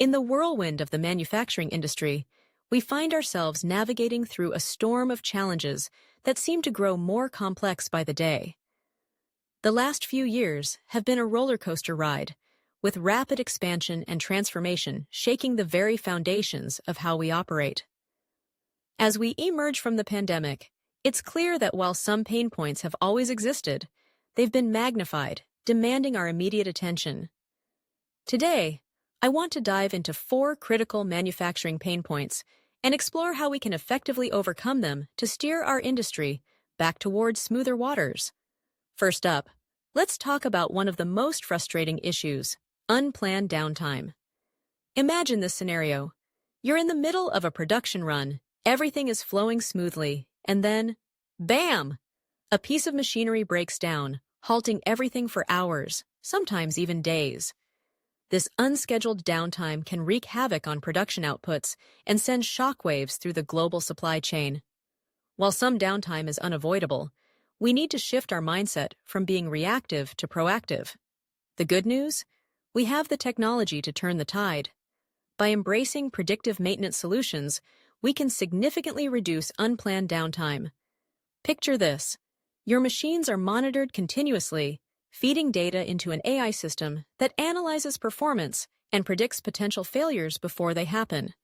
In the whirlwind of the manufacturing industry, we find ourselves navigating through a storm of challenges that seem to grow more complex by the day. The last few years have been a roller coaster ride, with rapid expansion and transformation shaking the very foundations of how we operate. As we emerge from the pandemic, it's clear that while some pain points have always existed, they've been magnified, demanding our immediate attention. Today, I want to dive into 4 critical manufacturing pain points and explore how we can effectively overcome them to steer our industry back towards smoother waters. First up, let's talk about one of the most frustrating issues: unplanned downtime. Imagine this scenario. You're in the middle of a production run, everything is flowing smoothly, and then, bam! A piece of machinery breaks down, halting everything for hours, sometimes even days. This unscheduled downtime can wreak havoc on production outputs and send shockwaves through the global supply chain. While some downtime is unavoidable, we need to shift our mindset from being reactive to proactive. The good news? We have the technology to turn the tide. By embracing predictive maintenance solutions, we can significantly reduce unplanned downtime. Picture this. Your machines are monitored continuously, feeding data into an AI system that analyzes performance and predicts potential failures before they happen.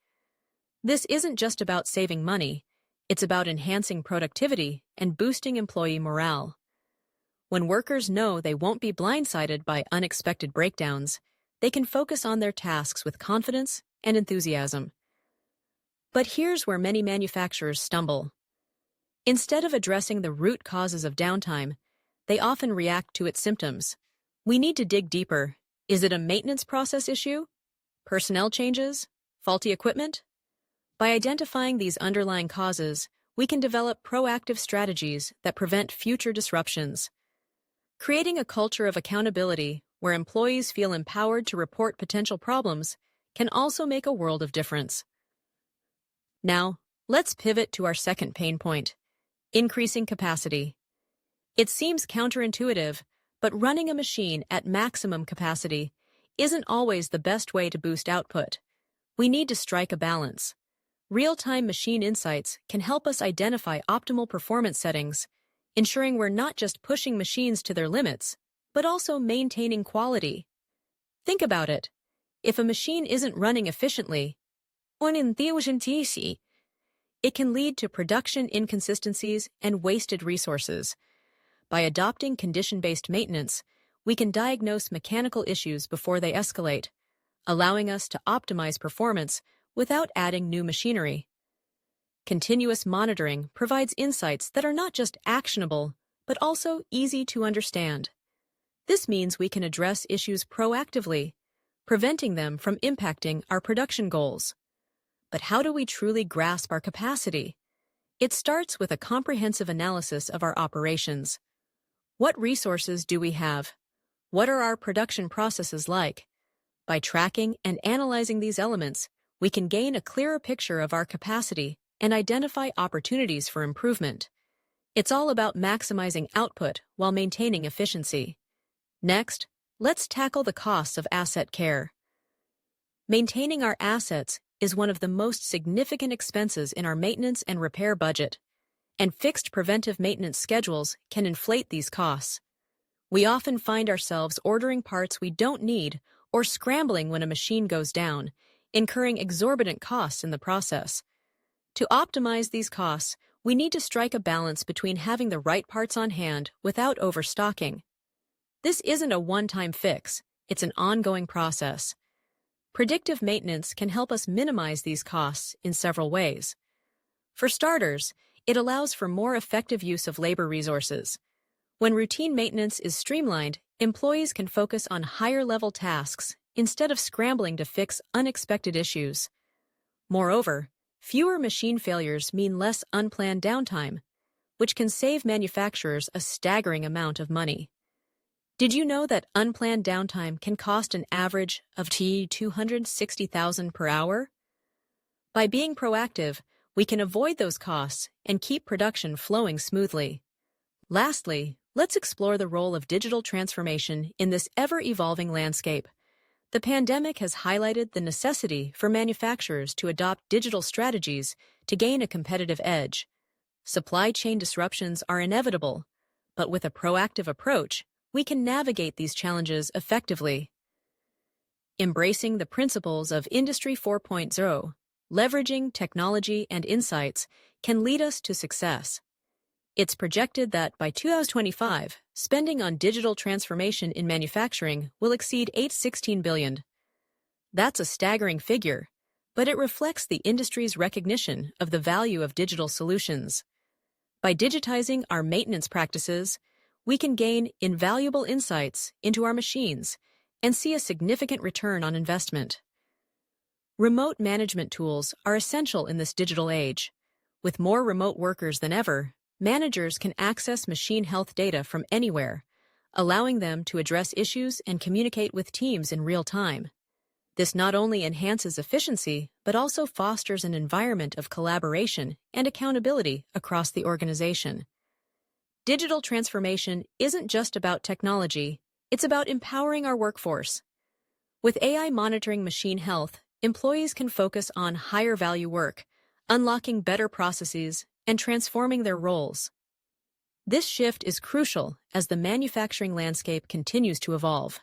This isn't just about saving money, it's about enhancing productivity and boosting employee morale. When workers know they won't be blindsided by unexpected breakdowns, they can focus on their tasks with confidence and enthusiasm. But here's where many manufacturers stumble. Instead of addressing the root causes of downtime, they often react to its symptoms. We need to dig deeper. Is it a maintenance process issue? Personnel changes? Faulty equipment? By identifying these underlying causes, we can develop proactive strategies that prevent future disruptions. Creating a culture of accountability where employees feel empowered to report potential problems can also make a world of difference. Now, let's pivot to our second pain point: increasing capacity. It seems counterintuitive, but running a machine at maximum capacity isn't always the best way to boost output. We need to strike a balance. Real-time machine insights can help us identify optimal performance settings, ensuring we're not just pushing machines to their limits, but also maintaining quality. Think about it. If a machine isn't running efficiently, it can lead to production inconsistencies and wasted resources. By adopting condition-based maintenance, we can diagnose mechanical issues before they escalate, allowing us to optimize performance without adding new machinery. Continuous monitoring provides insights that are not just actionable, but also easy to understand. This means we can address issues proactively, preventing them from impacting our production goals. But how do we truly grasp our capacity? It starts with a comprehensive analysis of our operations. What resources do we have? What are our production processes like? By tracking and analyzing these elements, we can gain a clearer picture of our capacity and identify opportunities for improvement. It's all about maximizing output while maintaining efficiency. Next, let's tackle the costs of asset care. Maintaining our assets is one of the most significant expenses in our maintenance and repair budget, and fixed preventive maintenance schedules can inflate these costs. We often find ourselves ordering parts we don't need or scrambling when a machine goes down, incurring exorbitant costs in the process. To optimize these costs, we need to strike a balance between having the right parts on hand without overstocking. This isn't a one-time fix, it's an ongoing process. Predictive maintenance can help us minimize these costs in several ways. For starters, it allows for more effective use of labor resources. When routine maintenance is streamlined, employees can focus on higher-level tasks instead of scrambling to fix unexpected issues. Moreover, fewer machine failures mean less unplanned downtime, which can save manufacturers a staggering amount of money. Did you know that unplanned downtime can cost an average of $260,000 per hour? By being proactive, we can avoid those costs and keep production flowing smoothly. Lastly, let's explore the role of digital transformation in this ever-evolving landscape. The pandemic has highlighted the necessity for manufacturers to adopt digital strategies to gain a competitive edge. Supply chain disruptions are inevitable, but with a proactive approach, we can navigate these challenges effectively. Embracing the principles of Industry 4.0, leveraging technology and insights can lead us to success. It's projected that by 2025, spending on digital transformation in manufacturing will exceed $816 billion. That's a staggering figure, but it reflects the industry's recognition of the value of digital solutions. By digitizing our maintenance practices, we can gain invaluable insights into our machines and see a significant return on investment. Remote management tools are essential in this digital age. With more remote workers than ever, managers can access machine health data from anywhere, allowing them to address issues and communicate with teams in real time. This not only enhances efficiency, but also fosters an environment of collaboration and accountability across the organization. Digital transformation isn't just about technology, it's about empowering our workforce. With AI monitoring machine health, employees can focus on higher value work, unlocking better processes, and transforming their roles. This shift is crucial as the manufacturing landscape continues to evolve.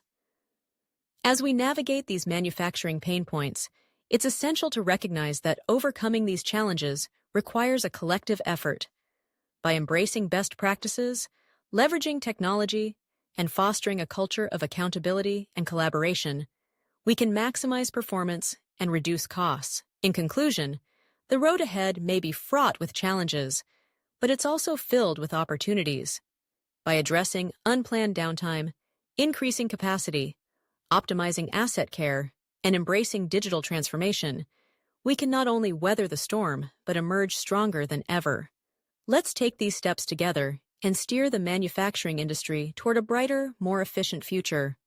As we navigate these manufacturing pain points, it's essential to recognize that overcoming these challenges requires a collective effort. By embracing best practices, leveraging technology, and fostering a culture of accountability and collaboration, we can maximize performance and reduce costs. In conclusion, the road ahead may be fraught with challenges, but it's also filled with opportunities. By addressing unplanned downtime, increasing capacity, optimizing asset care, and embracing digital transformation, we can not only weather the storm, but emerge stronger than ever. Let's take these steps together and steer the manufacturing industry toward a brighter, more efficient future.